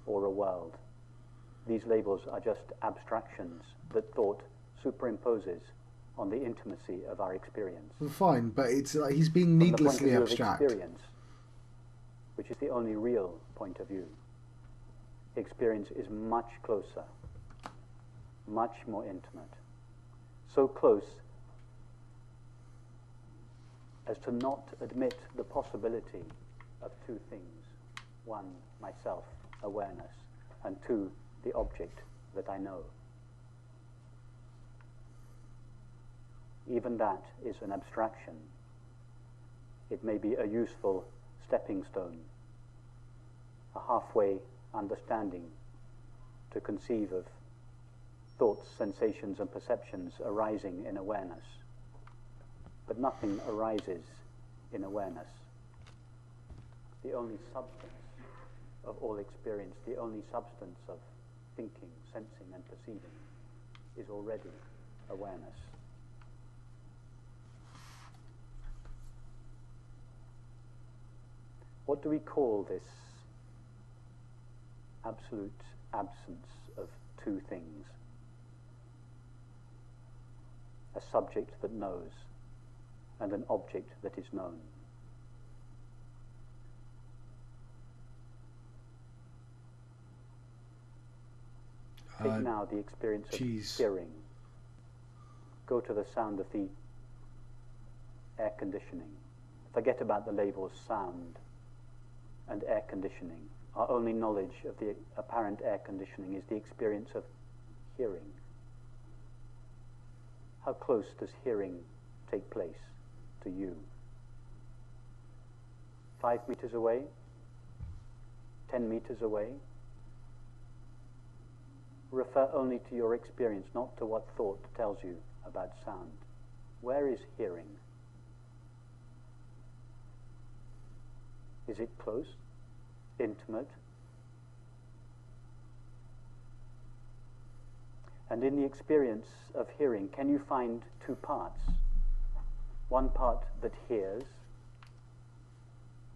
or a world. These labels are just abstractions that thought superimposes on the intimacy of our experience. Well, fine, but it's like he's being needlessly abstract. Experience, which is the only real point of view. Experience is much closer, much more intimate. So close as to not admit the possibility of two things. One, myself, awareness, and two, the object that I know. Even that is an abstraction. It may be a useful stepping stone, a halfway understanding to conceive of thoughts, sensations, and perceptions arising in awareness. But nothing arises in awareness. The only substance of all experience, the only substance of thinking, sensing, and perceiving is already awareness. What do we call this absolute absence of two things? A subject that knows and an object that is known. Take now the experience of hearing. Go to the sound of the air conditioning. Forget about the labels sound and air conditioning. Our only knowledge of the apparent air conditioning is the experience of hearing. How close does hearing take place to you? 5 meters away? 10 meters away? Refer only to your experience, not to what thought tells you about sound. Where is hearing? Is it close? Intimate? And in the experience of hearing, can you find two parts? One part that hears,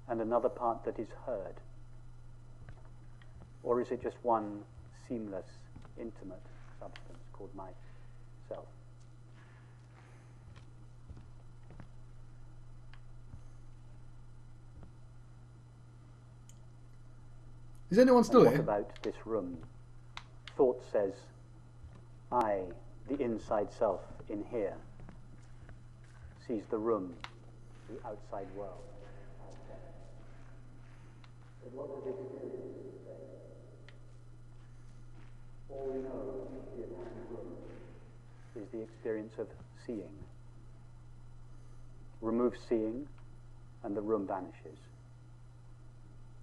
and another part that is heard? Or is it just one seamless, intimate substance called myself? Is anyone still here? What about this room? Thought says, I, the inside self in here, sees the room, the outside world. But what does experience say? All we know of the apparent room is the experience of seeing. Remove seeing, and the room vanishes.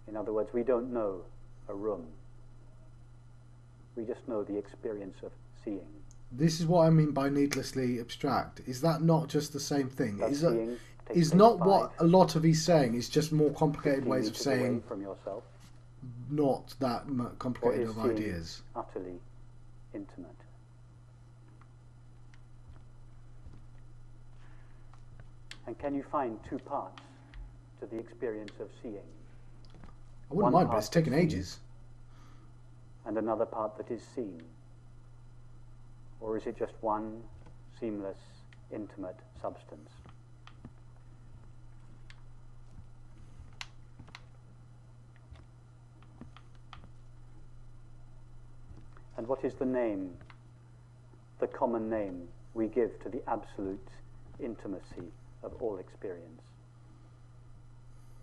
In other words, we don't know a room. We just know the experience of seeing. This is what I mean by needlessly abstract. Is that not just the same thing? Is not what a lot of he's saying is just more complicated ways of saying from yourself? Not that complicated of ideas. Utterly intimate. And can you find two parts to the experience of seeing? I wouldn't mind, but it's taken ages. And another part that is seen? Or is it just one seamless, intimate substance? And what is the name, the common name we give to the absolute intimacy of all experience?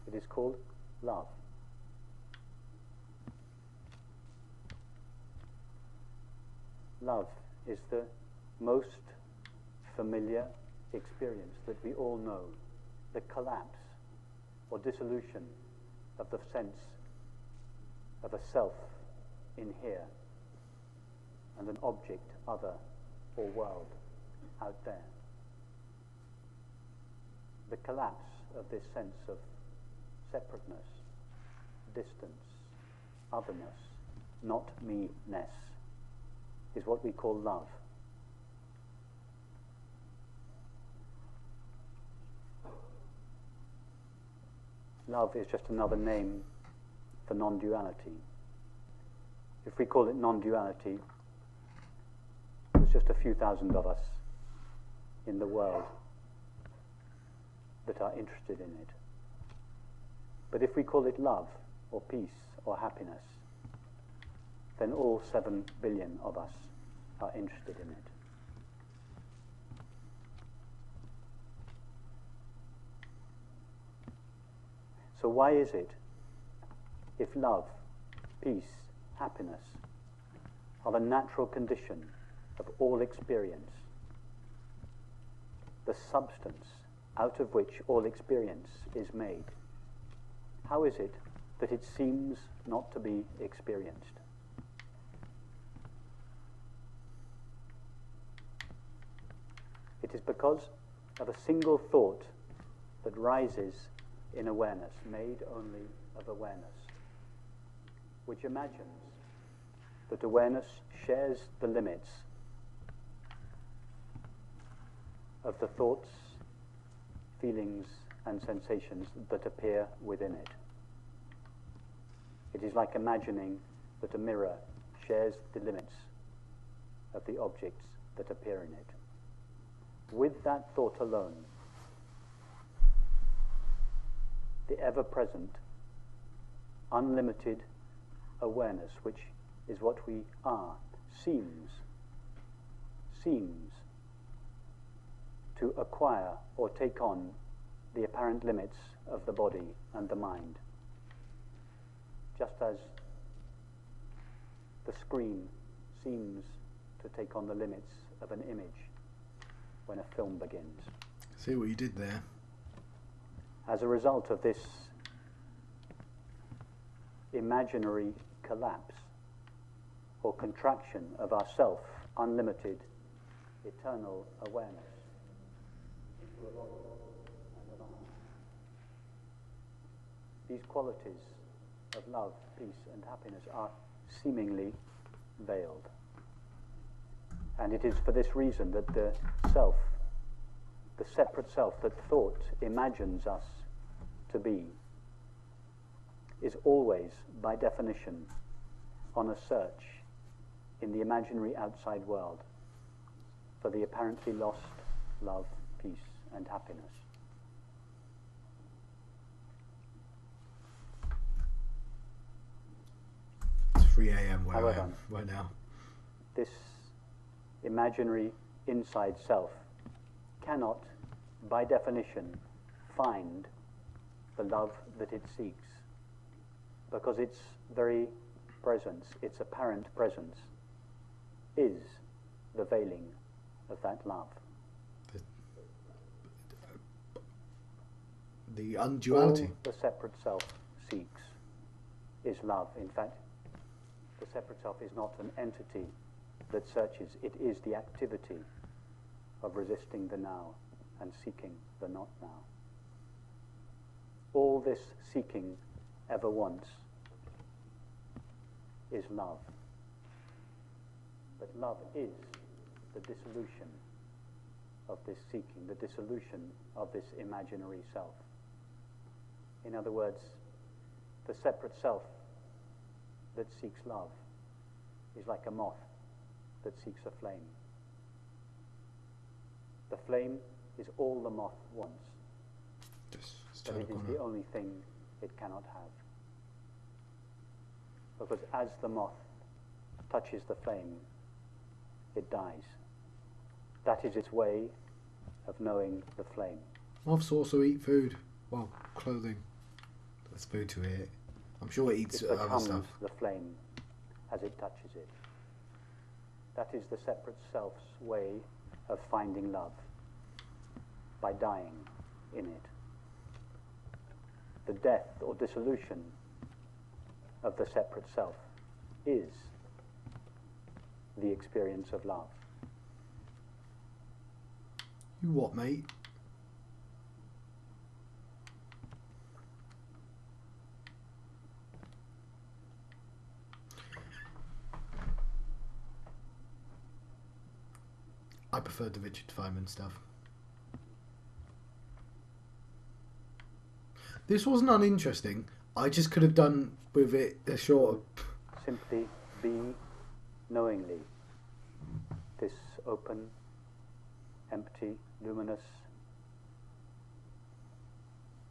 It is called love. Love is the most familiar experience that we all know, the collapse or dissolution of the sense of a self in here and an object, other, or world out there. The collapse of this sense of separateness, distance, otherness, not me-ness, is what we call love. Love is just another name for non-duality. If we call it non-duality, there's just a few thousand of us in the world that are interested in it. But if we call it love, or peace, or happiness, then all 7 billion of us are interested in it. So why is it, if love, peace, happiness are the natural condition of all experience, the substance out of which all experience is made, how is it that it seems not to be experienced? It is because of a single thought that rises in awareness, made only of awareness, which imagines that awareness shares the limits of the thoughts, feelings, and sensations that appear within it. It is like imagining that a mirror shares the limits of the objects that appear in it. With that thought alone, the ever-present, unlimited awareness, which is what we are, seems to acquire or take on the apparent limits of the body and the mind, just as the screen seems to take on the limits of an image when a film begins. See what you did there? As a result of this imaginary collapse or contraction of our self, unlimited, eternal awareness, these qualities of love, peace, and happiness are seemingly veiled. And it is for this reason that the self, the separate self that thought imagines us to be, is always, by definition, on a search in the imaginary outside world for the apparently lost love, peace, and happiness. It's 3 a.m. where However, I am right now. This imaginary inside self cannot, by definition, find the love that it seeks, because its very presence, its apparent presence, is the veiling of that love. The unduality. All the separate self seeks is love. In fact, the separate self is not an entity that searches, it is the activity of resisting the now and seeking the not now. All this seeking ever wants is love. But love is the dissolution of this seeking, the dissolution of this imaginary self. In other words, the separate self that seeks love is like a moth that seeks a flame. The flame is all the moth wants, but it is the only thing it cannot have. Because as the moth touches the flame, it dies. That is its way of knowing the flame. Moths also eat food. Well, clothing. That's food to eat. I'm sure it eats It other becomes stuff. the flame as it touches it. That is the separate self's way of finding love, by dying in it. The death or dissolution of the separate self is the experience of love. You what, mate? I prefer the Richard Feynman stuff. This wasn't uninteresting. I just could have done with it a short. Simply be knowingly this open, empty, luminous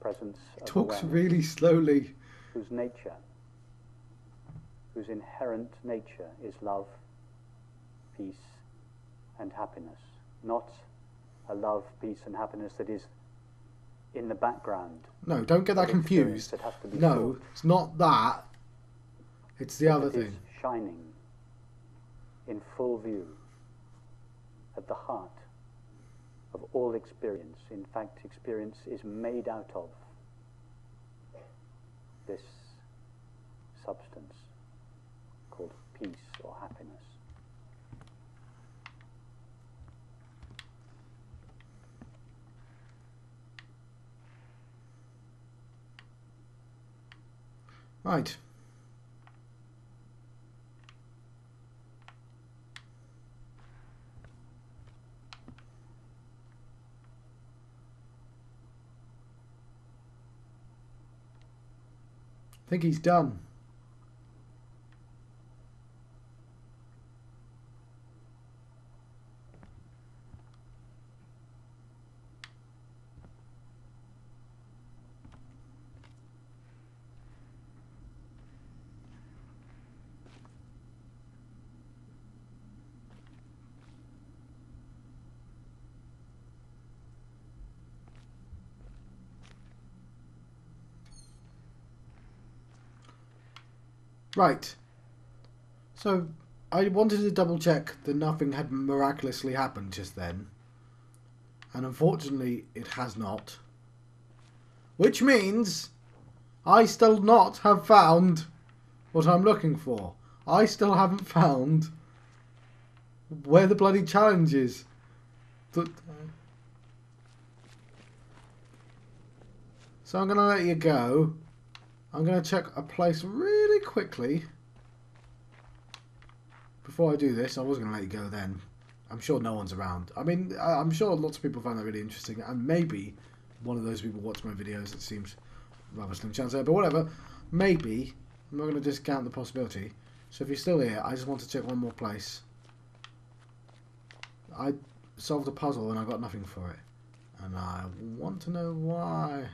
presence of Talks awareness, really slowly. whose nature, whose inherent nature is love, peace, and happiness. Not a love, peace, and happiness that is in the background. No, don't get that confused. That has to be No, sought. it's not that. It's the other It is thing. shining in full view at the heart of all experience. In fact, experience is made out of this substance called peace or happiness. Right. I think he's done. Right. So, I wanted to double check that nothing had miraculously happened just then. And unfortunately, it has not. Which means I still not have found what I'm looking for. I still haven't found where the bloody challenge is. So I'm going to let you go. I'm going to check a place really quickly. Before I do this, I was going to let you go then. I'm sure no one's around. I mean, I'm sure lots of people find that really interesting. And maybe one of those people watch my videos. It seems rather slim chance there. But whatever. Maybe. I'm not going to discount the possibility. So if you're still here, I just want to check one more place. I solved a puzzle and I got nothing for it. And I want to know why.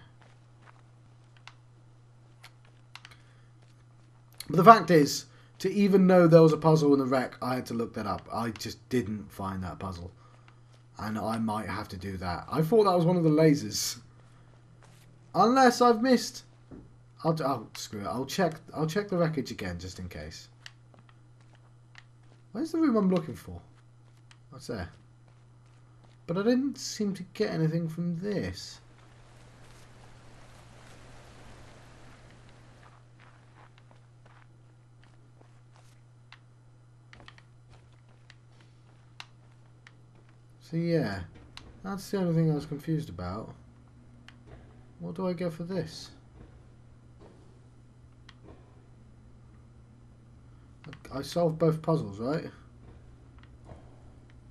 But the fact is, to even know there was a puzzle in the wreck, I had to look that up. I just didn't find that puzzle. And I might have to do that. I thought that was one of the lasers. Unless I've missed. Oh, screw it. I'll check the wreckage again, just in case. Where's the room I'm looking for? What's there? But I didn't seem to get anything from this. So yeah, that's the only thing I was confused about. What do I get for this? I solved both puzzles, right?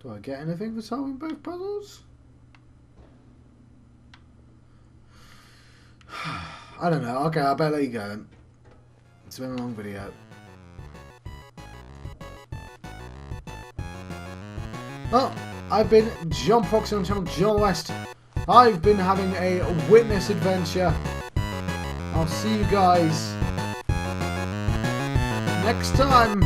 Do I get anything for solving both puzzles? I don't know. Okay, I better let you go then. It's been a long video. Well, I've been John Fox on the channel John West. I've been having a witness adventure. I'll see you guys next time.